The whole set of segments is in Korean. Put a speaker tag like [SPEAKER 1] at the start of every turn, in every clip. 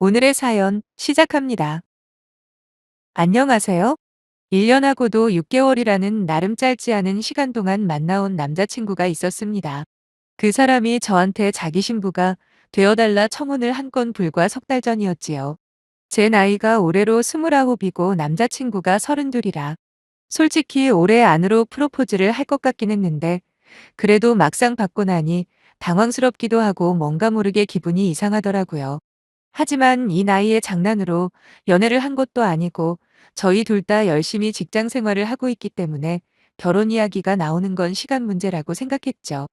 [SPEAKER 1] 오늘의 사연 시작합니다. 안녕하세요. 1년하고도 6개월이라는 나름 짧지 않은 시간 동안 만나온 남자친구가 있었습니다. 그 사람이 저한테 자기 신부가 되어달라 청혼을 한 건 불과 석 달 전이었지요. 제 나이가 올해로 29이고 남자친구가 32이라 솔직히 올해 안으로 프로포즈를 할 것 같긴 했는데 그래도 막상 받고 나니 당황스럽기도 하고 뭔가 모르게 기분이 이상하더라고요. 하지만 이 나이에 장난으로 연애를 한 것도 아니고 저희 둘 다 열심히 직장 생활을 하고 있기 때문에 결혼 이야기가 나오는 건 시간 문제라고 생각했죠.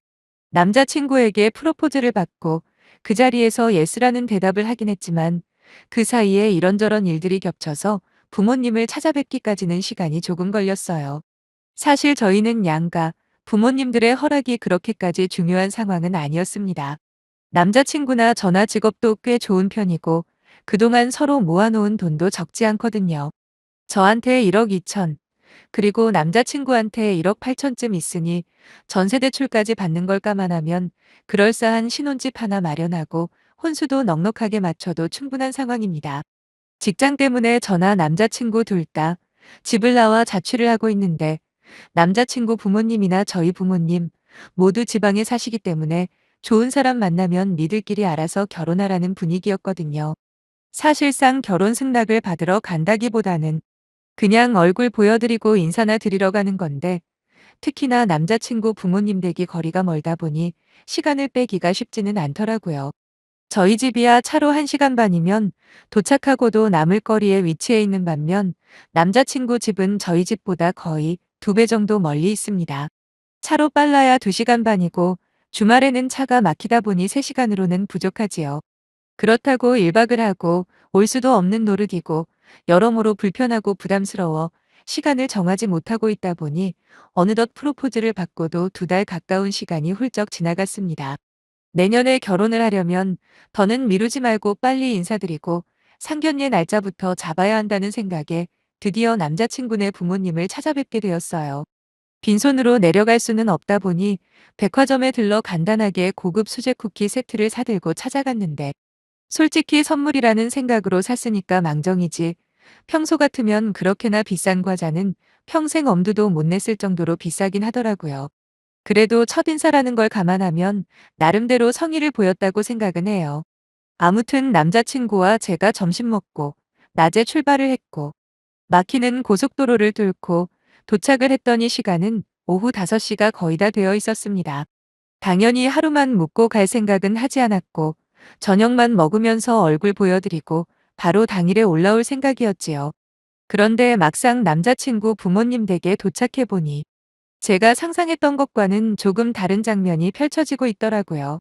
[SPEAKER 1] 남자친구에게 프로포즈를 받고 그 자리에서 예스라는 대답을 하긴 했지만 그 사이에 이런저런 일들이 겹쳐서 부모님을 찾아뵙기까지는 시간이 조금 걸렸어요. 사실 저희는 양가 부모님들의 허락이 그렇게까지 중요한 상황은 아니었습니다. 남자친구나 저나 직업도 꽤 좋은 편이고 그동안 서로 모아놓은 돈도 적지 않거든요. 저한테 1억 2천, 그리고 남자친구한테 1억 8천쯤 있으니 전세 대출까지 받는 걸 감안하면 그럴싸한 신혼집 하나 마련하고 혼수도 넉넉하게 맞춰도 충분한 상황입니다. 직장 때문에 저나 남자친구 둘 다 집을 나와 자취를 하고 있는데 남자친구 부모님이나 저희 부모님 모두 지방에 사시기 때문에 좋은 사람 만나면 니들끼리 알아서 결혼하라는 분위기였거든요. 사실상 결혼 승낙을 받으러 간다기보다는 그냥 얼굴 보여드리고 인사나 드리러 가는 건데 특히나 남자친구 부모님 댁이 거리가 멀다 보니 시간을 빼기가 쉽지는 않더라고요. 저희 집이야 차로 1시간 반이면 도착하고도 남을 거리에 위치해 있는 반면 남자친구 집은 저희 집보다 거의 2배 정도 멀리 있습니다. 차로 빨라야 2시간 반이고 주말에는 차가 막히다 보니 3시간으로는 부족하지요. 그렇다고 1박을 하고 올 수도 없는 노릇이고 여러모로 불편하고 부담스러워 시간을 정하지 못하고 있다 보니 어느덧 프로포즈를 받고도 2달 가까운 시간이 훌쩍 지나갔습니다. 내년에 결혼을 하려면 더는 미루지 말고 빨리 인사드리고 상견례 날짜부터 잡아야 한다는 생각에 드디어 남자친구네 부모님을 찾아뵙게 되었어요. 빈손으로 내려갈 수는 없다 보니 백화점에 들러 간단하게 고급 수제 쿠키 세트를 사들고 찾아갔는데 솔직히 선물이라는 생각으로 샀으니까 망정이지 평소 같으면 그렇게나 비싼 과자는 평생 엄두도 못 냈을 정도로 비싸긴 하더라고요. 그래도 첫인사라는 걸 감안하면 나름대로 성의를 보였다고 생각은 해요. 아무튼 남자친구와 제가 점심 먹고 낮에 출발을 했고 막히는 고속도로를 뚫고 도착을 했더니 시간은 오후 5시가 거의 다 되어 있었습니다. 당연히 하루만 묵고 갈 생각은 하지 않았고 저녁만 먹으면서 얼굴 보여드리고 바로 당일에 올라올 생각이었지요. 그런데 막상 남자친구 부모님 댁에 도착해보니 제가 상상했던 것과는 조금 다른 장면이 펼쳐지고 있더라고요.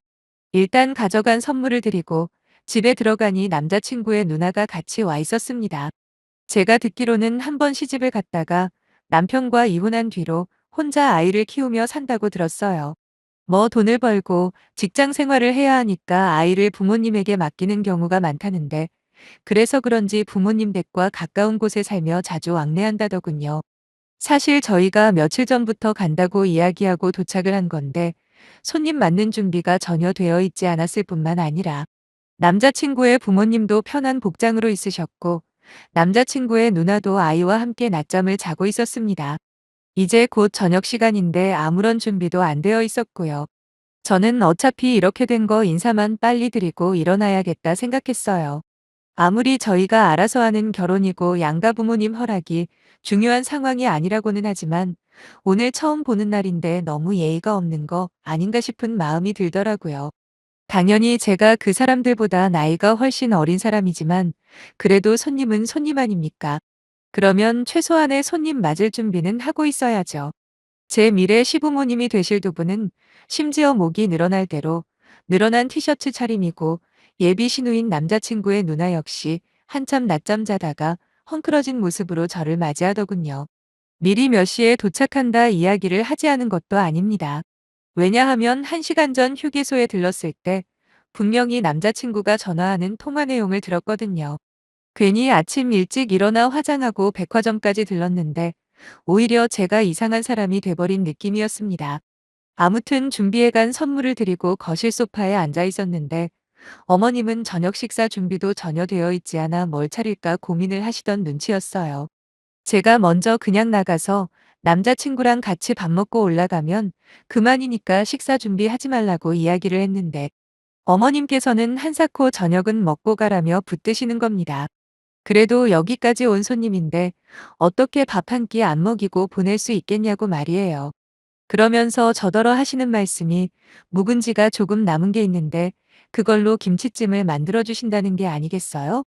[SPEAKER 1] 일단 가져간 선물을 드리고 집에 들어가니 남자친구의 누나가 같이 와 있었습니다. 제가 듣기로는 한 번 시집을 갔다가 남편과 이혼한 뒤로 혼자 아이를 키우며 산다고 들었어요. 뭐 돈을 벌고 직장 생활을 해야 하니까 아이를 부모님에게 맡기는 경우가 많다는데 그래서 그런지 부모님 댁과 가까운 곳에 살며 자주 왕래한다더군요. 사실 저희가 며칠 전부터 간다고 이야기하고 도착을 한 건데 손님 맞는 준비가 전혀 되어 있지 않았을 뿐만 아니라 남자친구의 부모님도 편한 복장으로 있으셨고 남자친구의 누나도 아이와 함께 낮잠을 자고 있었습니다. 이제 곧 저녁 시간인데 아무런 준비도 안 되어 있었고요. 저는 어차피 이렇게 된 거 인사만 빨리 드리고 일어나야겠다 생각했어요. 아무리 저희가 알아서 하는 결혼이고 양가 부모님 허락이 중요한 상황이 아니라고는 하지만 오늘 처음 보는 날인데 너무 예의가 없는 거 아닌가 싶은 마음이 들더라고요. 당연히 제가 그 사람들보다 나이가 훨씬 어린 사람이지만 그래도 손님은 손님 아닙니까? 그러면 최소한의 손님 맞을 준비는 하고 있어야죠. 제 미래 시부모님이 되실 두 분은 심지어 목이 늘어날 대로 늘어난 티셔츠 차림이고 예비 신우인 남자친구의 누나 역시 한참 낮잠 자다가 헝클어진 모습으로 저를 맞이하더군요. 미리 몇 시에 도착한다 이야기를 하지 않은 것도 아닙니다. 왜냐하면 1시간 전 휴게소에 들렀을 때 분명히 남자친구가 전화하는 통화 내용을 들었거든요. 괜히 아침 일찍 일어나 화장하고 백화점까지 들렀는데 오히려 제가 이상한 사람이 돼버린 느낌이었습니다. 아무튼 준비해간 선물을 드리고 거실 소파에 앉아 있었는데 어머님은 저녁 식사 준비도 전혀 되어 있지 않아 뭘 차릴까 고민을 하시던 눈치였어요. 제가 먼저 그냥 나가서 남자친구랑 같이 밥 먹고 올라가면 그만이니까 식사 준비하지 말라고 이야기를 했는데 어머님께서는 한사코 저녁은 먹고 가라며 붙드시는 겁니다. 그래도 여기까지 온 손님인데 어떻게 밥 한 끼 안 먹이고 보낼 수 있겠냐고 말이에요. 그러면서 저더러 하시는 말씀이 묵은지가 조금 남은 게 있는데 그걸로 김치찜을 만들어 주신다는 게 아니겠어요?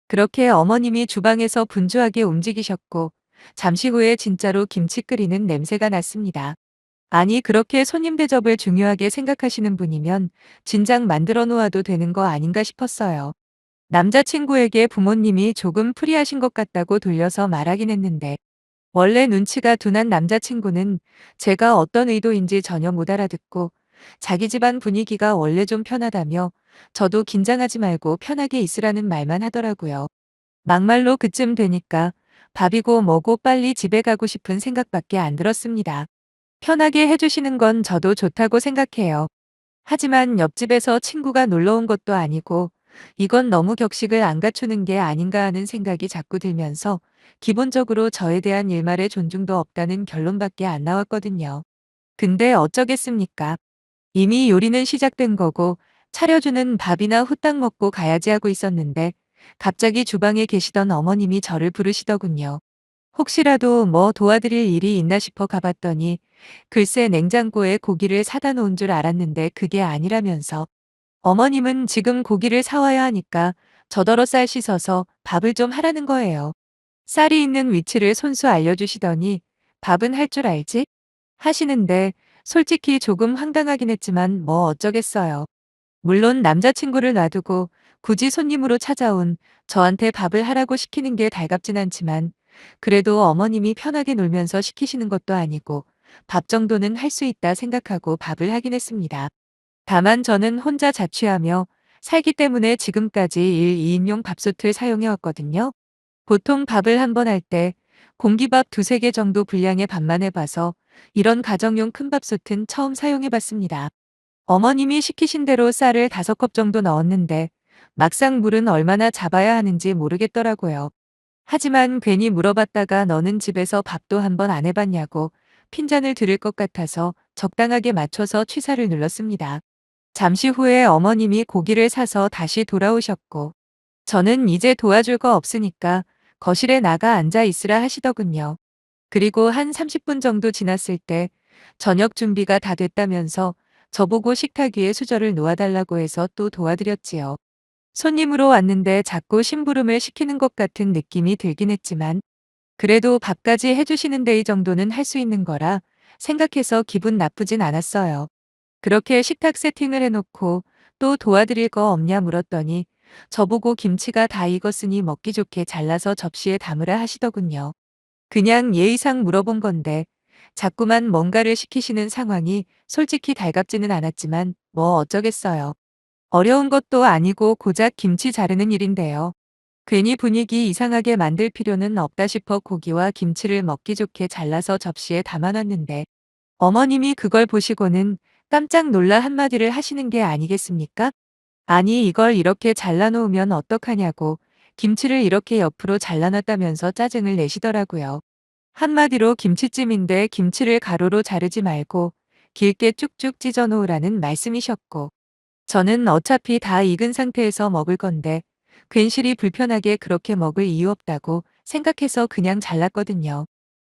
[SPEAKER 1] 그렇게 어머님이 주방에서 분주하게 움직이셨고 잠시 후에 진짜로 김치 끓이는 냄새가 났습니다. 아니 그렇게 손님 대접을 중요하게 생각하시는 분이면 진작 만들어 놓아도 되는 거 아닌가 싶었어요. 남자친구에게 부모님이 조금 프리하신 것 같다고 돌려서 말하긴 했는데 원래 눈치가 둔한 남자친구는 제가 어떤 의도인지 전혀 못 알아듣고 자기 집안 분위기가 원래 좀 편하다며 저도 긴장하지 말고 편하게 있으라는 말만 하더라고요. 막말로 그쯤 되니까 밥이고 뭐고 빨리 집에 가고 싶은 생각밖에 안 들었습니다. 편하게 해주시는 건 저도 좋다고 생각해요. 하지만 옆집에서 친구가 놀러 온 것도 아니고 이건 너무 격식을 안 갖추는 게 아닌가 하는 생각이 자꾸 들면서 기본적으로 저에 대한 일말의 존중도 없다는 결론밖에 안 나왔거든요. 근데 어쩌겠습니까? 이미 요리는 시작된 거고 차려주는 밥이나 후딱 먹고 가야지 하고 있었는데 갑자기 주방에 계시던 어머님이 저를 부르시더군요. 혹시라도 뭐 도와드릴 일이 있나 싶어 가봤더니 글쎄 냉장고에 고기를 사다 놓은 줄 알았는데 그게 아니라면서 어머님은 지금 고기를 사와야 하니까 저더러 쌀 씻어서 밥을 좀 하라는 거예요. 쌀이 있는 위치를 손수 알려주시더니 밥은 할 줄 알지? 하시는데 솔직히 조금 황당하긴 했지만 뭐 어쩌겠어요. 물론 남자친구를 놔두고 굳이 손님으로 찾아온 저한테 밥을 하라고 시키는 게 달갑진 않지만 그래도 어머님이 편하게 놀면서 시키시는 것도 아니고 밥 정도는 할 수 있다 생각하고 밥을 하긴 했습니다. 다만 저는 혼자 자취하며 살기 때문에 지금까지 2인용 밥솥을 사용해 왔거든요. 보통 밥을 한 번 할 때 공기밥 두세 개 정도 분량의 밥만 해봐서 이런 가정용 큰 밥솥은 처음 사용해 봤습니다. 어머님이 시키신 대로 쌀을 5컵 정도 넣었는데 막상 물은 얼마나 잡아야 하는지 모르겠더라고요. 하지만 괜히 물어봤다가 너는 집에서 밥도 한 번 안 해봤냐고 핀잔을 들을 것 같아서 적당하게 맞춰서 취사를 눌렀습니다. 잠시 후에 어머님이 고기를 사서 다시 돌아오셨고 저는 이제 도와줄 거 없으니까 거실에 나가 앉아 있으라 하시더군요. 그리고 한 30분 정도 지났을 때 저녁 준비가 다 됐다면서 저보고 식탁 위에 수저를 놓아달라고 해서 또 도와드렸지요. 손님으로 왔는데 자꾸 심부름을 시키는 것 같은 느낌이 들긴 했지만 그래도 밥까지 해주시는데 이 정도는 할 수 있는 거라 생각해서 기분 나쁘진 않았어요. 그렇게 식탁 세팅을 해놓고 또 도와드릴 거 없냐 물었더니 저보고 김치가 다 익었으니 먹기 좋게 잘라서 접시에 담으라 하시더군요. 그냥 예의상 물어본 건데 자꾸만 뭔가를 시키시는 상황이 솔직히 달갑지는 않았지만 뭐 어쩌겠어요. 어려운 것도 아니고 고작 김치 자르는 일인데요. 괜히 분위기 이상하게 만들 필요는 없다 싶어 고기와 김치를 먹기 좋게 잘라서 접시에 담아놨는데 어머님이 그걸 보시고는 깜짝 놀라 한마디를 하시는 게 아니겠습니까? 아니 이걸 이렇게 잘라놓으면 어떡하냐고 김치를 이렇게 옆으로 잘라놨다면서 짜증을 내시더라고요. 한마디로 김치찜인데 김치를 가로로 자르지 말고 길게 쭉쭉 찢어 놓으라는 말씀이셨고 저는 어차피 다 익은 상태에서 먹을 건데 괜시리 불편하게 그렇게 먹을 이유 없다고 생각해서 그냥 잘랐거든요.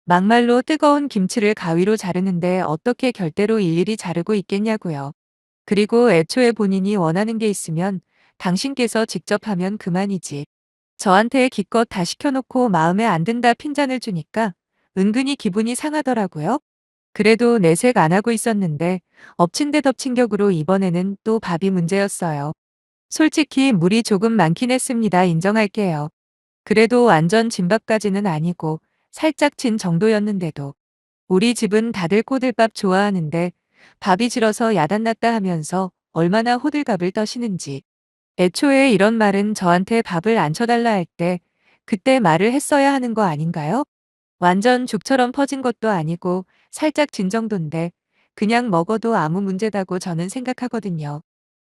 [SPEAKER 1] 막말로 뜨거운 김치를 가위로 자르는데 어떻게 결대로 일일이 자르고 있겠냐고요. 그리고 애초에 본인이 원하는 게 있으면 당신께서 직접 하면 그만이지. 저한테 기껏 다 시켜놓고 마음에 안 든다 핀잔을 주니까 은근히 기분이 상하더라고요. 그래도 내색 안 하고 있었는데 엎친 데 덮친 격으로 이번에는 또 밥이 문제였어요. 솔직히 물이 조금 많긴 했습니다. 인정할게요. 그래도 완전 진밥까지는 아니고 살짝 진 정도였는데도 우리 집은 다들 꼬들밥 좋아하는데 밥이 질어서 야단났다 하면서 얼마나 호들갑을 떠시는지. 애초에 이런 말은 저한테 밥을 안 쳐달라 할 때 그때 말을 했어야 하는 거 아닌가요? 완전 죽처럼 퍼진 것도 아니고 살짝 진 정도인데 그냥 먹어도 아무 문제다고 저는 생각하거든요.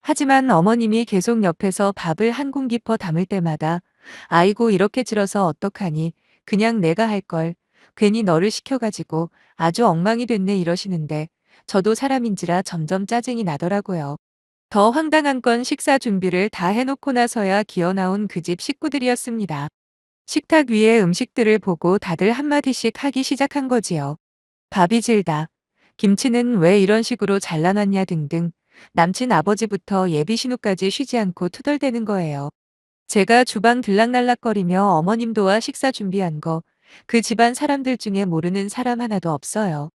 [SPEAKER 1] 하지만 어머님이 계속 옆에서 밥을 한 공기 퍼 담을 때마다 아이고 이렇게 질어서 어떡하니 그냥 내가 할 걸 괜히 너를 시켜가지고 아주 엉망이 됐네 이러시는데 저도 사람인지라 점점 짜증이 나더라고요. 더 황당한 건 식사 준비를 다 해놓고 나서야 기어 나온 그 집 식구들이었습니다. 식탁 위에 음식들을 보고 다들 한마디씩 하기 시작한 거지요. 밥이 질다. 김치는 왜 이런 식으로 잘라놨냐 등등 남친 아버지부터 예비 신우까지 쉬지 않고 투덜대는 거예요. 제가 주방 들락날락거리며 어머님 도와 식사 준비한 거 그 집안 사람들 중에 모르는 사람 하나도 없어요.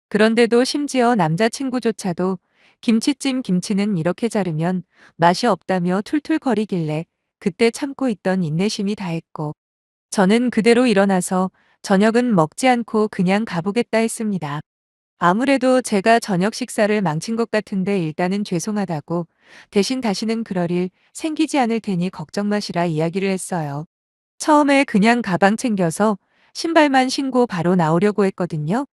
[SPEAKER 1] 그런데도 심지어 남자친구조차도 김치찜 김치는 이렇게 자르면 맛이 없다며 툴툴거리길래 그때 참고 있던 인내심이 다했고 저는 그대로 일어나서 저녁은 먹지 않고 그냥 가보겠다 했습니다. 아무래도 제가 저녁 식사를 망친 것 같은데 일단은 죄송하다고 대신 다시는 그럴 일 생기지 않을 테니 걱정 마시라 이야기를 했어요. 처음에 그냥 가방 챙겨서 신발만 신고 바로 나오려고 했거든요.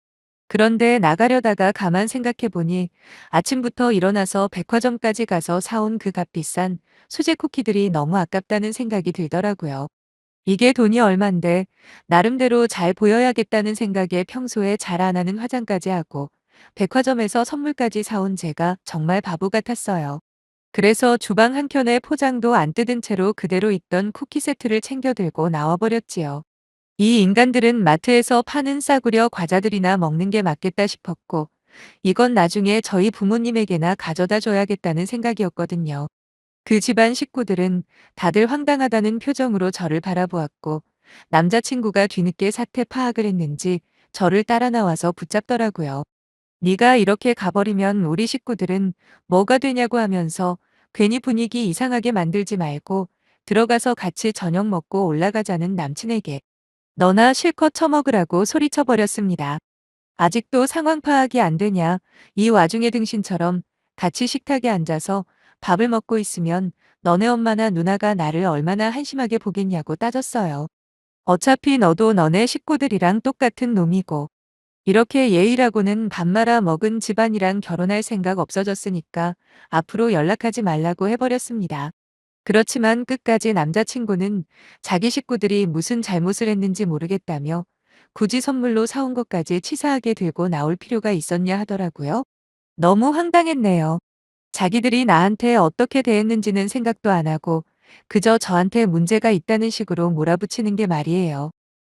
[SPEAKER 1] 그런데 나가려다가 가만 생각해 보니 아침부터 일어나서 백화점까지 가서 사온 그 값비싼 수제 쿠키들이 너무 아깝다는 생각이 들더라고요. 이게 돈이 얼만데 나름대로 잘 보여야겠다는 생각에 평소에 잘 안 하는 화장까지 하고 백화점에서 선물까지 사온 제가 정말 바보 같았어요. 그래서 주방 한켠에 포장도 안 뜯은 채로 그대로 있던 쿠키 세트를 챙겨 들고 나와버렸지요. 이 인간들은 마트에서 파는 싸구려 과자들이나 먹는 게 맞겠다 싶었고 이건 나중에 저희 부모님에게나 가져다 줘야겠다는 생각이었거든요. 그 집안 식구들은 다들 황당하다는 표정으로 저를 바라보았고 남자친구가 뒤늦게 사태 파악을 했는지 저를 따라 나와서 붙잡더라고요. 네가 이렇게 가버리면 우리 식구들은 뭐가 되냐고 하면서 괜히 분위기 이상하게 만들지 말고 들어가서 같이 저녁 먹고 올라가자는 남친에게 너나 실컷 처먹으라고 소리쳐버렸습니다. 아직도 상황 파악이 안 되냐. 이 와중에 등신처럼 같이 식탁에 앉아서 밥을 먹고 있으면 너네 엄마나 누나가 나를 얼마나 한심하게 보겠냐고 따졌어요. 어차피 너도 너네 식구들이랑 똑같은 놈이고 이렇게 예의라고는 밥 말아 먹은 집안이랑 결혼할 생각 없어졌으니까 앞으로 연락하지 말라고 해버렸습니다. 그렇지만 끝까지 남자친구는 자기 식구들이 무슨 잘못을 했는지 모르겠다며 굳이 선물로 사온 것까지 치사하게 들고 나올 필요가 있었냐 하더라고요. 너무 황당했네요. 자기들이 나한테 어떻게 대했는지는 생각도 안 하고 그저 저한테 문제가 있다는 식으로 몰아붙이는 게 말이에요.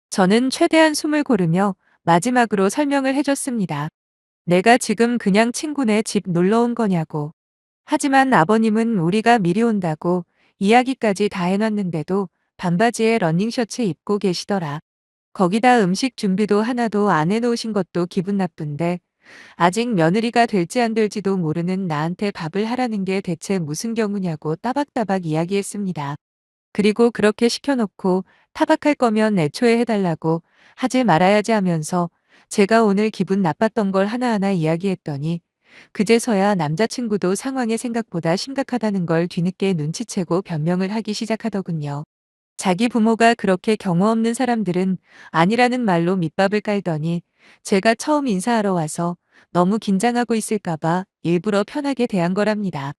[SPEAKER 1] 저는 최대한 숨을 고르며 마지막으로 설명을 해줬습니다. 내가 지금 그냥 친구네 집 놀러 온 거냐고. 하지만 아버님은 우리가 미리 온다고 이야기까지 다 해놨는데도 반바지에 러닝셔츠 입고 계시더라. 거기다 음식 준비도 하나도 안 해놓으신 것도 기분 나쁜데 아직 며느리가 될지 안 될지도 모르는 나한테 밥을 하라는 게 대체 무슨 경우냐고 따박따박 이야기했습니다. 그리고 그렇게 시켜놓고 타박할 거면 애초에 해달라고 하지 말아야지 하면서 제가 오늘 기분 나빴던 걸 하나하나 이야기했더니 그제서야 남자친구도 상황이 생각보다 심각하다는 걸 뒤늦게 눈치채고 변명을 하기 시작하더군요. 자기 부모가 그렇게 경우 없는 사람들은 아니라는 말로 밑밥을 깔더니 제가 처음 인사하러 와서 너무 긴장하고 있을까봐 일부러 편하게 대한 거랍니다.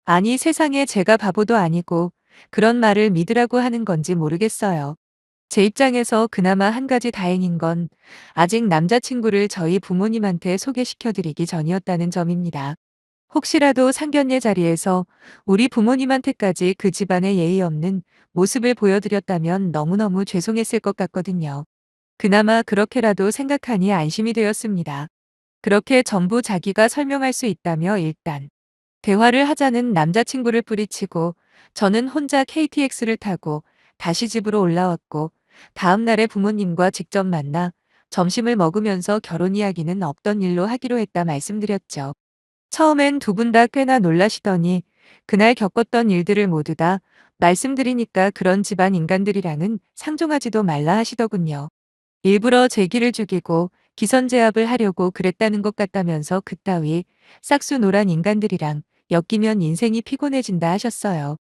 [SPEAKER 1] 아니 세상에 제가 바보도 아니고 그런 말을 믿으라고 하는 건지 모르겠어요. 제 입장에서 그나마 한 가지 다행인 건 아직 남자친구를 저희 부모님한테 소개시켜드리기 전이었다는 점입니다. 혹시라도 상견례 자리에서 우리 부모님한테까지 그 집안의 예의 없는 모습을 보여드렸다면 너무너무 죄송했을 것 같거든요. 그나마 그렇게라도 생각하니 안심이 되었습니다. 그렇게 전부 자기가 설명할 수 있다며 일단 대화를 하자는 남자친구를 뿌리치고 저는 혼자 KTX를 타고 다시 집으로 올라왔고 다음 날에 부모님과 직접 만나 점심을 먹으면서 결혼 이야기는 없던 일로 하기로 했다 말씀드렸죠. 처음엔 두 분 다 꽤나 놀라시더니 그날 겪었던 일들을 모두 다 말씀드리니까 그런 집안 인간들이랑은 상종하지도 말라 하시더군요. 일부러 제 기를 죽이고 기선제압을 하려고 그랬다는 것 같다면서 그따위 싹수노란 인간들이랑 엮이면 인생이 피곤해진다 하셨어요.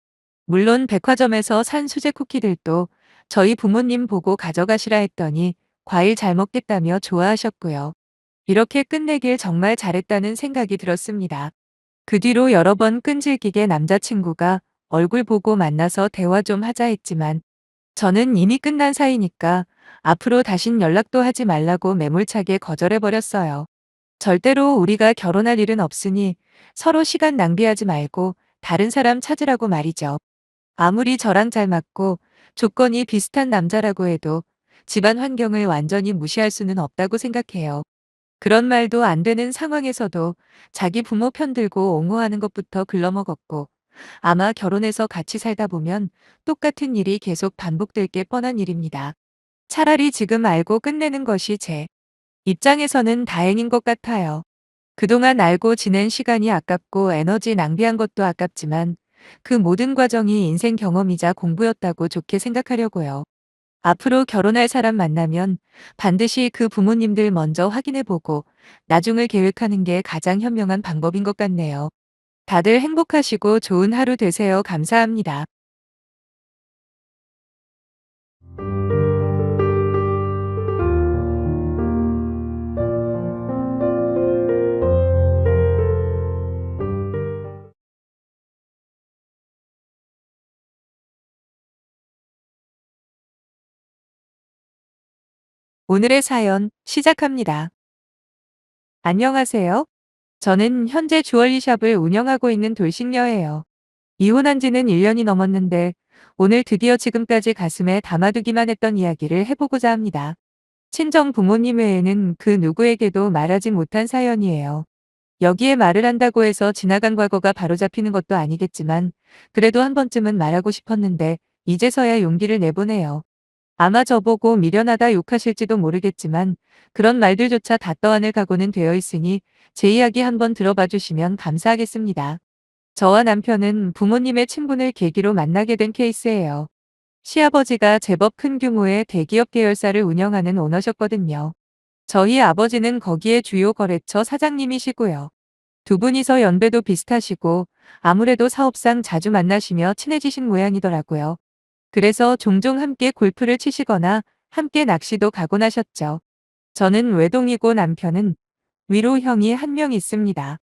[SPEAKER 1] 물론 백화점에서 산 수제 쿠키들도 저희 부모님 보고 가져가시라 했더니 과일 잘 먹겠다며 좋아하셨고요. 이렇게 끝내길 정말 잘했다는 생각이 들었습니다. 그 뒤로 여러 번 끈질기게 남자친구가 얼굴 보고 만나서 대화 좀 하자 했지만 저는 이미 끝난 사이니까 앞으로 다신 연락도 하지 말라고 매몰차게 거절해버렸어요. 절대로 우리가 결혼할 일은 없으니 서로 시간 낭비하지 말고 다른 사람 찾으라고 말이죠. 아무리 저랑 잘 맞고 조건이 비슷한 남자라고 해도 집안 환경을 완전히 무시할 수는 없다고 생각해요. 그런 말도 안 되는 상황에서도 자기 부모 편들고 옹호하는 것부터 글러먹었고 아마 결혼해서 같이 살다 보면 똑같은 일이 계속 반복될 게 뻔한 일입니다. 차라리 지금 알고 끝내는 것이 제 입장에서는 다행인 것 같아요. 그동안 알고 지낸 시간이 아깝고 에너지 낭비한 것도 아깝지만 그 모든 과정이 인생 경험이자 공부였다고 좋게 생각하려고요. 앞으로 결혼할 사람 만나면 반드시 그 부모님들 먼저 확인해보고 나중을 계획하는 게 가장 현명한 방법인 것 같네요. 다들 행복하시고 좋은 하루 되세요. 감사합니다. 오늘의 사연 시작합니다. 안녕하세요. 저는 현재 주얼리샵을 운영하고 있는 돌싱녀예요. 이혼한 지는 1년이 넘었는데 오늘 드디어 지금까지 가슴에 담아두기만 했던 이야기를 해보고자 합니다. 친정 부모님 외에는 그 누구에게도 말하지 못한 사연이에요. 여기에 말을 한다고 해서 지나간 과거가 바로잡히는 것도 아니겠지만 그래도 한 번쯤은 말하고 싶었는데 이제서야 용기를 내보네요. 아마 저보고 미련하다 욕하실지도 모르겠지만 그런 말들조차 다 떠안을 각오는 되어 있으니 제 이야기 한번 들어봐 주시면 감사하겠습니다. 저와 남편은 부모님의 친분을 계기로 만나게 된 케이스예요. 시아버지가 제법 큰 규모의 대기업 계열사를 운영하는 오너셨거든요. 저희 아버지는 거기에 주요 거래처 사장님이시고요. 두 분이서 연배도 비슷하시고 아무래도 사업상 자주 만나시며 친해지신 모양이더라고요. 그래서 종종 함께 골프를 치시거나 함께 낚시도 가곤 하셨죠. 저는 외동이고 남편은 위로 형이 한 명 있습니다.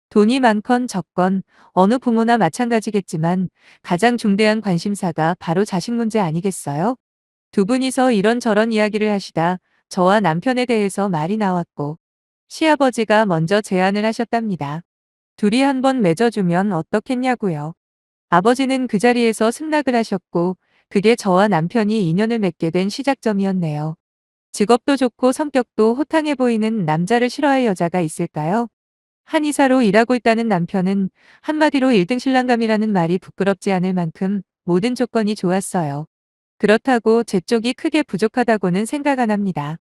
[SPEAKER 1] 돈이 많건 적건 어느 부모나 마찬가지겠지만 가장 중대한 관심사가 바로 자식 문제 아니겠어요? 두 분이서 이런저런 이야기를 하시다 저와 남편에 대해서 말이 나왔고 시아버지가 먼저 제안을 하셨답니다. 둘이 한번 맺어주면 어떻겠냐고요. 아버지는 그 자리에서 승낙을 하셨고 그게 저와 남편이 인연을 맺게 된 시작점이었네요. 직업도 좋고 성격도 호탕해 보이는 남자를 싫어할 여자가 있을까요? 한의사로 일하고 있다는 남편은 한마디로 1등 신랑감이라는 말이 부끄럽지 않을 만큼 모든 조건이 좋았어요. 그렇다고 제 쪽이 크게 부족하다고는 생각 안 합니다.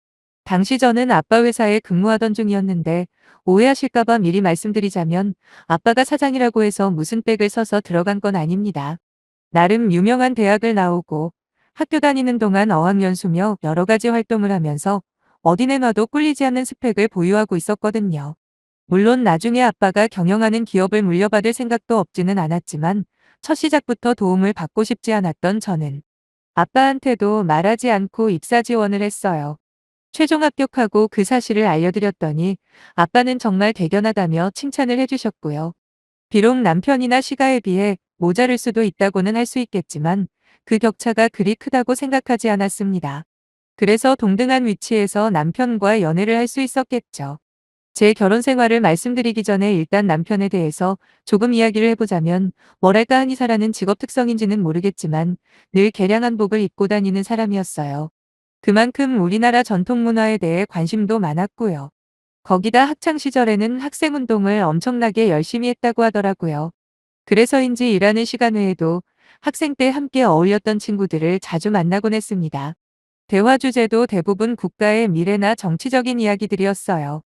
[SPEAKER 1] 당시 저는 아빠 회사에 근무하던 중이었는데 오해하실까봐 미리 말씀드리자면 아빠가 사장이라고 해서 무슨 빽을 서서 들어간 건 아닙니다. 나름 유명한 대학을 나오고 학교 다니는 동안 어학연수며 여러 가지 활동을 하면서 어디 내놔도 꿀리지 않는 스펙을 보유하고 있었거든요. 물론 나중에 아빠가 경영하는 기업을 물려받을 생각도 없지는 않았지만 첫 시작부터 도움을 받고 싶지 않았던 저는 아빠한테도 말하지 않고 입사 지원을 했어요. 최종 합격하고 그 사실을 알려드렸더니 아빠는 정말 대견하다며 칭찬을 해주셨고요. 비록 남편이나 시가에 비해 모자랄 수도 있다고는 할 수 있겠지만 그 격차가 그리 크다고 생각하지 않았습니다. 그래서 동등한 위치에서 남편과 연애를 할 수 있었겠죠. 제 결혼 생활을 말씀드리기 전에 일단 남편에 대해서 조금 이야기를 해보자면 뭐랄까 한의사라는 직업 특성인지는 모르겠지만 늘 개량한복을 입고 다니는 사람이었어요. 그만큼 우리나라 전통 문화에 대해 관심도 많았고요. 거기다 학창 시절에는 학생운동을 엄청나게 열심히 했다고 하더라고요. 그래서인지 일하는 시간 외에도 학생 때 함께 어울렸던 친구들을 자주 만나곤 했습니다. 대화 주제도 대부분 국가의 미래나 정치적인 이야기들이었어요.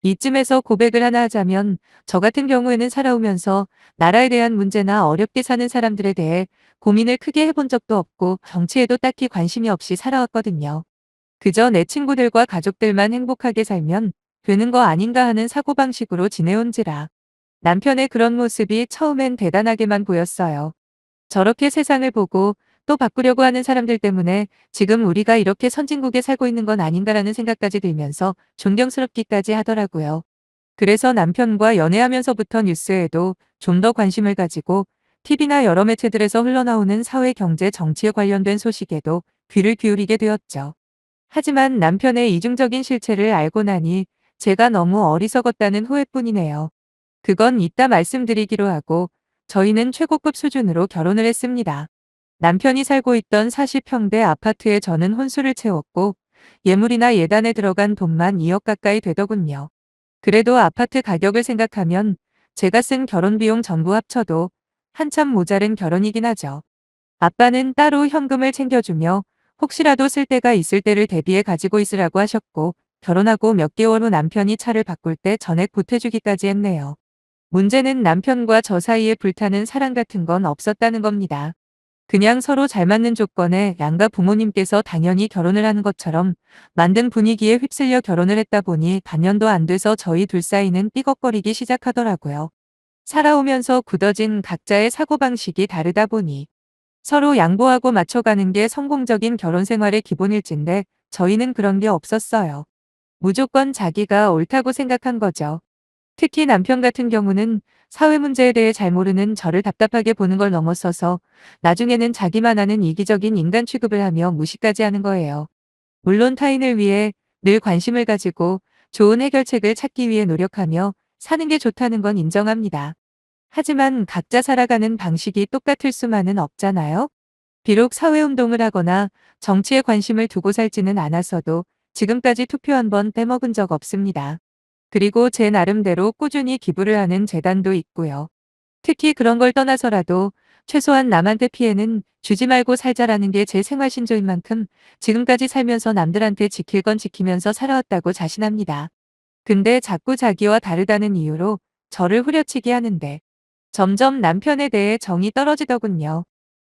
[SPEAKER 1] 이쯤에서 고백을 하나 하자면 저 같은 경우에는 살아오면서 나라에 대한 문제나 어렵게 사는 사람들에 대해 고민을 크게 해본 적도 없고 정치에도 딱히 관심이 없이 살아왔거든요. 그저 내 친구들과 가족들만 행복하게 살면 되는 거 아닌가 하는 사고방식으로 지내온지라 남편의 그런 모습이 처음엔 대단하게만 보였어요. 저렇게 세상을 보고 또 바꾸려고 하는 사람들 때문에 지금 우리가 이렇게 선진국에 살고 있는 건 아닌가라는 생각까지 들면서 존경스럽기까지 하더라고요. 그래서 남편과 연애하면서부터 뉴스에도 좀 더 관심을 가지고 TV나 여러 매체들에서 흘러나오는 사회, 경제, 정치에 관련된 소식에도 귀를 기울이게 되었죠. 하지만 남편의 이중적인 실체를 알고 나니 제가 너무 어리석었다는 후회뿐이네요. 그건 이따 말씀드리기로 하고 저희는 최고급 수준으로 결혼을 했습니다. 남편이 살고 있던 40평대 아파트에 저는 혼수를 채웠고 예물이나 예단에 들어간 돈만 2억 가까이 되더군요. 그래도 아파트 가격을 생각하면 제가 쓴 결혼 비용 전부 합쳐도 한참 모자른 결혼이긴 하죠. 아빠는 따로 현금을 챙겨주며 혹시라도 쓸 때가 있을 때를 대비해 가지고 있으라고 하셨고 결혼하고 몇 개월 후 남편이 차를 바꿀 때 전액 보태주기까지 했네요. 문제는 남편과 저 사이에 불타는 사랑 같은 건 없었다는 겁니다. 그냥 서로 잘 맞는 조건에 양가 부모님께서 당연히 결혼을 하는 것처럼 만든 분위기에 휩쓸려 결혼을 했다 보니 반년도 안 돼서 저희 둘 사이는 삐걱거리기 시작하더라고요. 살아오면서 굳어진 각자의 사고방식이 다르다 보니 서로 양보하고 맞춰가는 게 성공적인 결혼 생활의 기본일진데 저희는 그런 게 없었어요. 무조건 자기가 옳다고 생각한 거죠. 특히 남편 같은 경우는 사회 문제에 대해 잘 모르는 저를 답답하게 보는 걸 넘어서서 나중에는 자기만 아는 이기적인 인간 취급을 하며 무시까지 하는 거예요. 물론 타인을 위해 늘 관심을 가지고 좋은 해결책을 찾기 위해 노력하며 사는 게 좋다는 건 인정합니다. 하지만 각자 살아가는 방식이 똑같을 수만은 없잖아요. 비록 사회운동을 하거나 정치에 관심을 두고 살지는 않았어도 지금까지 투표 한 번 빼먹은 적 없습니다. 그리고 제 나름대로 꾸준히 기부를 하는 재단도 있고요. 특히 그런 걸 떠나서라도 최소한 남한테 피해는 주지 말고 살자라는 게 제 생활 신조인 만큼 지금까지 살면서 남들한테 지킬 건 지키면서 살아왔다고 자신합니다. 근데 자꾸 자기와 다르다는 이유로 저를 후려치게 하는데 점점 남편에 대해 정이 떨어지더군요.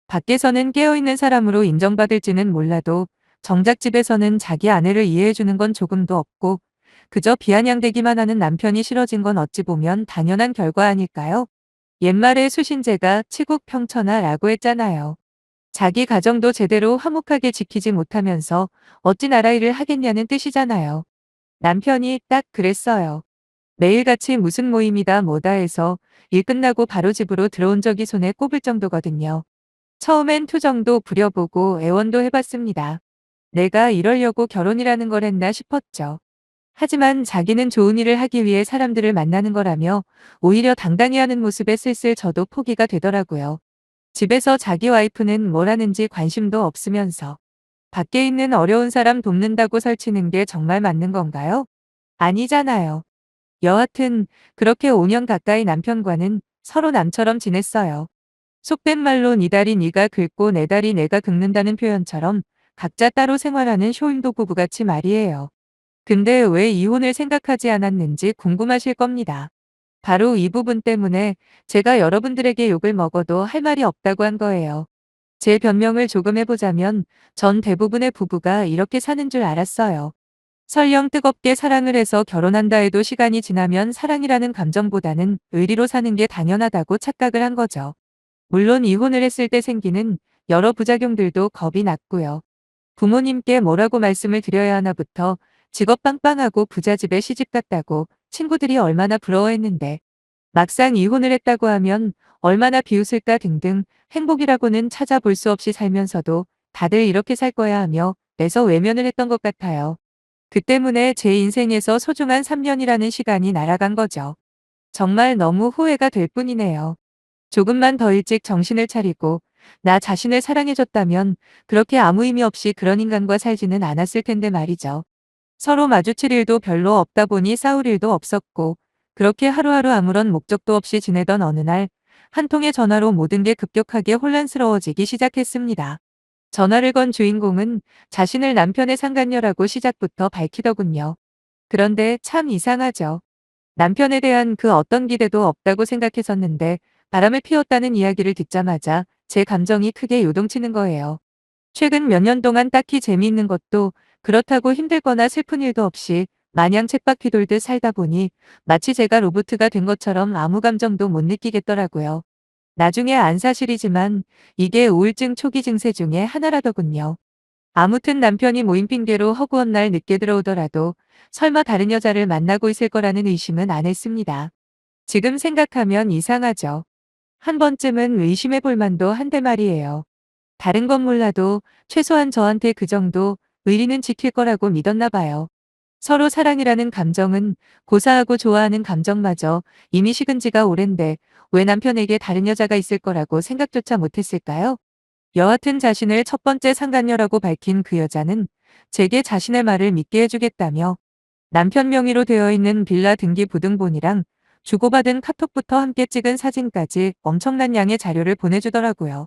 [SPEAKER 1] 밖에서는 깨어있는 사람으로 인정받을지는 몰라도 정작 집에서는 자기 아내를 이해해주는 건 조금도 없고 그저 비아냥대기만 하는 남편이 싫어진 건 어찌 보면 당연한 결과 아닐까요? 옛말에 수신제가 치국평천하라고 했잖아요. 자기 가정도 제대로 화목하게 지키지 못하면서 어찌 나라 일을 하겠냐는 뜻이잖아요. 남편이 딱 그랬어요. 매일같이 무슨 모임이다 뭐다 해서 일 끝나고 바로 집으로 들어온 적이 손에 꼽을 정도거든요. 처음엔 투정도 부려보고 애원도 해봤습니다. 내가 이러려고 결혼이라는 걸 했나 싶었죠. 하지만 자기는 좋은 일을 하기 위해 사람들을 만나는 거라며 오히려 당당히 하는 모습에 슬슬 저도 포기가 되더라고요. 집에서 자기 와이프는 뭘 하는지 관심도 없으면서 밖에 있는 어려운 사람 돕는다고 설치는 게 정말 맞는 건가요? 아니잖아요. 여하튼 그렇게 5년 가까이 남편과는 서로 남처럼 지냈어요. 속된 말로 니 다리 니가 긁고 내 다리 내가 긁는다는 표현처럼 각자 따로 생활하는 쇼윈도 부부같이 말이에요. 근데 왜 이혼을 생각하지 않았는지 궁금하실 겁니다. 바로 이 부분 때문에 제가 여러분들에게 욕을 먹어도 할 말이 없다고 한 거예요. 제 변명을 조금 해보자면 전 대부분의 부부가 이렇게 사는 줄 알았어요. 설령 뜨겁게 사랑을 해서 결혼한다 해도 시간이 지나면 사랑이라는 감정보다는 의리로 사는 게 당연하다고 착각을 한 거죠. 물론 이혼을 했을 때 생기는 여러 부작용들도 겁이 났고요. 부모님께 뭐라고 말씀을 드려야 하나부터 직업 빵빵하고 부잣집에 시집갔다고 친구들이 얼마나 부러워했는데 막상 이혼을 했다고 하면 얼마나 비웃을까 등등 행복이라고는 찾아볼 수 없이 살면서도 다들 이렇게 살 거야 하며 내서 외면을 했던 것 같아요. 그 때문에 제 인생에서 소중한 3년이라는 시간이 날아간 거죠. 정말 너무 후회가 될 뿐이네요. 조금만 더 일찍 정신을 차리고 나 자신을 사랑해줬다면 그렇게 아무 의미 없이 그런 인간과 살지는 않았을 텐데 말이죠. 서로 마주칠 일도 별로 없다 보니 싸울 일도 없었고 그렇게 하루하루 아무런 목적도 없이 지내던 어느 날 한 통의 전화로 모든 게 급격하게 혼란스러워지기 시작했습니다. 전화를 건 주인공은 자신을 남편의 상간녀라고 시작부터 밝히더군요. 그런데 참 이상하죠. 남편에 대한 그 어떤 기대도 없다고 생각했었는데 바람을 피웠다는 이야기를 듣자마자 제 감정이 크게 요동치는 거예요. 최근 몇 년 동안 딱히 재미있는 것도 그렇다고 힘들거나 슬픈 일도 없이 마냥 쳇바퀴 돌듯 살다 보니 마치 제가 로보트가 된 것처럼 아무 감정도 못 느끼겠더라고요. 나중에 안 사실이지만 이게 우울증 초기 증세 중에 하나라더군요. 아무튼 남편이 모임 핑계로 허구한 날 늦게 들어오더라도 설마 다른 여자를 만나고 있을 거라는 의심은 안 했습니다. 지금 생각하면 이상하죠. 한 번쯤은 의심해 볼 만도 한데 말이에요. 다른 건 몰라도 최소한 저한테 그 정도 의리는 지킬 거라고 믿었나 봐요. 서로 사랑이라는 감정은 고사하고 좋아하는 감정마저 이미 식은 지가 오랜데 왜 남편에게 다른 여자가 있을 거라고 생각조차 못했을까요? 여하튼 자신을 첫 번째 상간녀라고 밝힌 그 여자는 제게 자신의 말을 믿게 해주겠다며 남편 명의로 되어 있는 빌라 등기 부등본이랑 주고받은 카톡부터 함께 찍은 사진까지 엄청난 양의 자료를 보내주더라고요.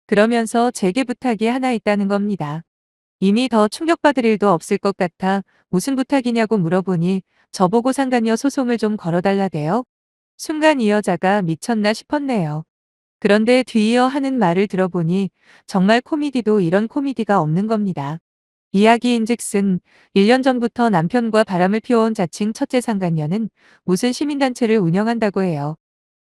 [SPEAKER 1] 그러면서 제게 부탁이 하나 있다는 겁니다. 이미 더 충격받을 일도 없을 것 같아 무슨 부탁이냐고 물어보니 저보고 상간녀 소송을 좀 걸어달라대요. 순간 이 여자가 미쳤나 싶었네요. 그런데 뒤이어 하는 말을 들어보니 정말 코미디도 이런 코미디가 없는 겁니다. 이야기인즉슨 1년 전부터 남편과 바람을 피워온 자칭 첫째 상간녀는 무슨 시민단체를 운영한다고 해요.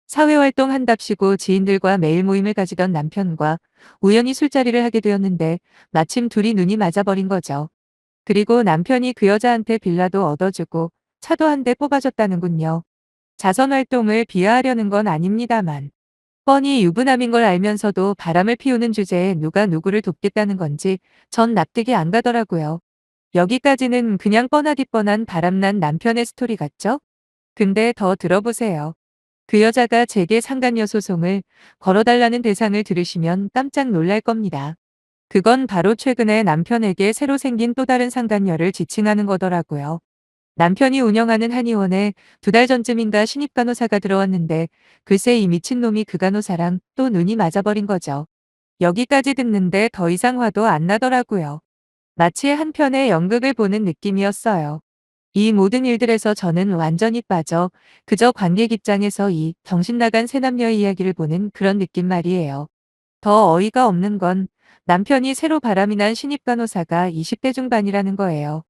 [SPEAKER 1] 사회활동 한답시고 지인들과 매일 모임을 가지던 남편과 우연히 술자리를 하게 되었는데 마침 둘이 눈이 맞아버린 거죠. 그리고 남편이 그 여자한테 빌라도 얻어주고 차도 한 대 뽑아줬다는군요. 자선활동을 비하하려는 건 아닙니다만 뻔히 유부남인 걸 알면서도 바람을 피우는 주제에 누가 누구를 돕겠다는 건지 전 납득이 안 가더라고요. 여기까지는 그냥 뻔하디 뻔한 바람난 남편의 스토리 같죠? 근데 더 들어보세요. 그 여자가 제게 상간녀 소송을 걸어달라는 대상을 들으시면 깜짝 놀랄 겁니다. 그건 바로 최근에 남편에게 새로 생긴 또 다른 상간녀를 지칭하는 거더라고요. 남편이 운영하는 한의원에 2달 전쯤인가 신입 간호사가 들어왔는데 글쎄 이 미친놈이 그 간호사랑 또 눈이 맞아버린 거죠. 여기까지 듣는데 더 이상 화도 안 나더라고요. 마치 한 편의 연극을 보는 느낌이었어요. 이 모든 일들에서 저는 완전히 빠져 그저 관객 입장에서 이 정신 나간 새 남녀의 이야기를 보는 그런 느낌 말이에요. 더 어이가 없는 건 남편이 새로 바람이 난 신입 간호사가 20대 중반이라는 거예요.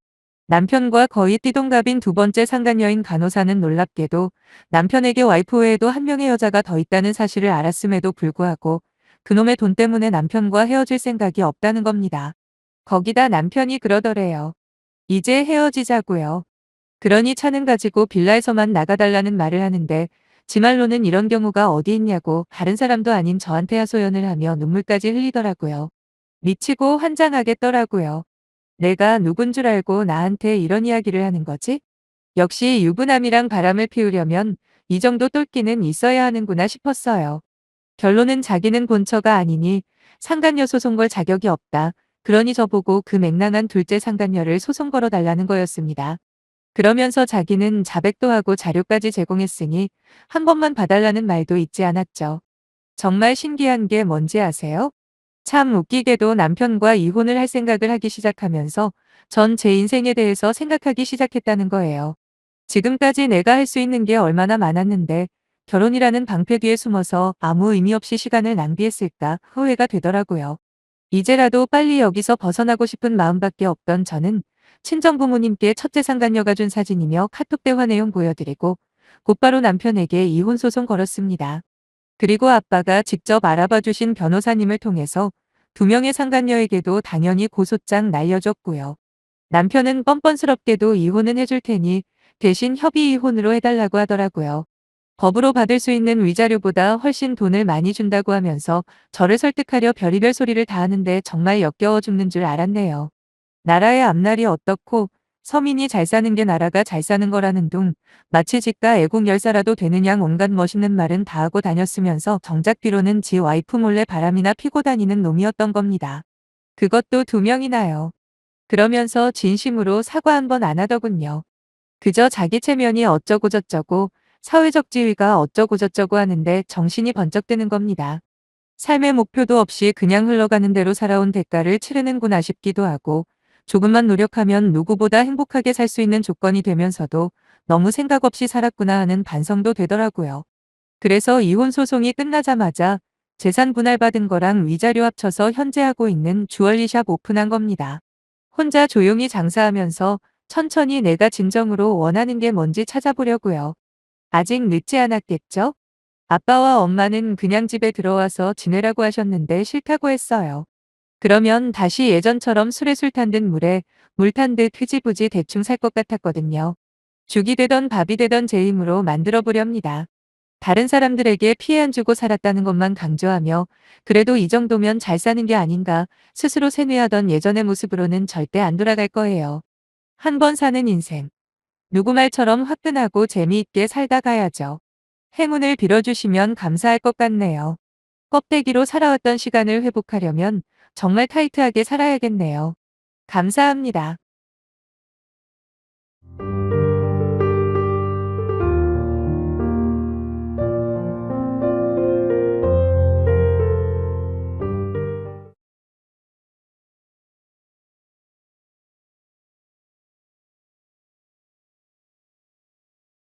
[SPEAKER 1] 남편과 거의 띠동갑인 두 번째 상간녀인 간호사는 놀랍게도 남편에게 와이프 외에도 한 명의 여자가 더 있다는 사실을 알았음에도 불구하고 그놈의 돈 때문에 남편과 헤어질 생각이 없다는 겁니다. 거기다 남편이 그러더래요. 이제 헤어지자고요. 그러니 차는 가지고 빌라에서만 나가달라는 말을 하는데 지 말로는 이런 경우가 어디 있냐고 다른 사람도 아닌 저한테 하소연을 하며 눈물까지 흘리더라고요. 미치고 환장하겠더라고요. 내가 누군 줄 알고 나한테 이런 이야기를 하는 거지? 역시 유부남이랑 바람을 피우려면 이 정도 똘끼는 있어야 하는구나 싶었어요. 결론은 자기는 본처가 아니니 상간녀 소송 걸 자격이 없다. 그러니 저보고 그 맹랑한 둘째 상간녀를 소송 걸어 달라는 거였습니다. 그러면서 자기는 자백도 하고 자료까지 제공했으니 한 번만 봐달라는 말도 잊지 않았죠. 정말 신기한 게 뭔지 아세요? 참 웃기게도 남편과 이혼을 할 생각을 하기 시작하면서 전 제 인생에 대해서 생각하기 시작했다는 거예요. 지금까지 내가 할 수 있는 게 얼마나 많았는데 결혼이라는 방패 뒤에 숨어서 아무 의미 없이 시간을 낭비했을까 후회가 되더라고요. 이제라도 빨리 여기서 벗어나고 싶은 마음밖에 없던 저는 친정 부모님께 첫째 상간녀가 준 사진이며 카톡 대화 내용 보여드리고 곧바로 남편에게 이혼 소송 걸었습니다. 그리고 아빠가 직접 알아봐 주신 변호사님을 통해서 2명의 상간녀에게도 당연히 고소장 날려줬고요. 남편은 뻔뻔스럽게도 이혼은 해줄 테니 대신 협의 이혼으로 해달라고 하더라고요. 법으로 받을 수 있는 위자료보다 훨씬 돈을 많이 준다고 하면서 저를 설득하려 별의별 소리를 다 하는데 정말 역겨워 죽는 줄 알았네요. 나라의 앞날이 어떻고 서민이 잘 사는 게 나라가 잘 사는 거라는 둥 마치 지가 애국 열사라도 되는 양 온갖 멋있는 말은 다 하고 다녔으면서 정작 뒤로는 지 와이프 몰래 바람이나 피고 다니는 놈이었던 겁니다. 그것도 2명이나요. 그러면서 진심으로 사과 한 번 안 하더군요. 그저 자기 체면이 어쩌고저쩌고 사회적 지위가 어쩌고저쩌고 하는데 정신이 번쩍 드는 겁니다. 삶의 목표도 없이 그냥 흘러가는 대로 살아온 대가를 치르는구나 싶기도 하고 조금만 노력하면 누구보다 행복하게 살 수 있는 조건이 되면서도 너무 생각 없이 살았구나 하는 반성도 되더라고요. 그래서 이혼 소송이 끝나자마자 재산 분할받은 거랑 위자료 합쳐서 현재 하고 있는 주얼리샵 오픈한 겁니다. 혼자 조용히 장사하면서 천천히 내가 진정으로 원하는 게 뭔지 찾아보려고요. 아직 늦지 않았겠죠? 아빠와 엄마는 그냥 집에 들어와서 지내라고 하셨는데 싫다고 했어요. 그러면 다시 예전처럼 술에 술 탄 듯 물에 물 탄 듯 흐지부지 대충 살 것 같았거든요. 죽이 되던 밥이 되던 제 힘으로 만들어 보렵니다. 다른 사람들에게 피해 안 주고 살았다는 것만 강조하며 그래도 이 정도면 잘 사는 게 아닌가 스스로 세뇌하던 예전의 모습으로는 절대 안 돌아갈 거예요. 한 번 사는 인생. 누구 말처럼 화끈하고 재미있게 살다 가야죠. 행운을 빌어주시면 감사할 것 같네요. 껍데기로 살아왔던 시간을 회복하려면 정말 타이트하게 살아야겠네요. 감사합니다.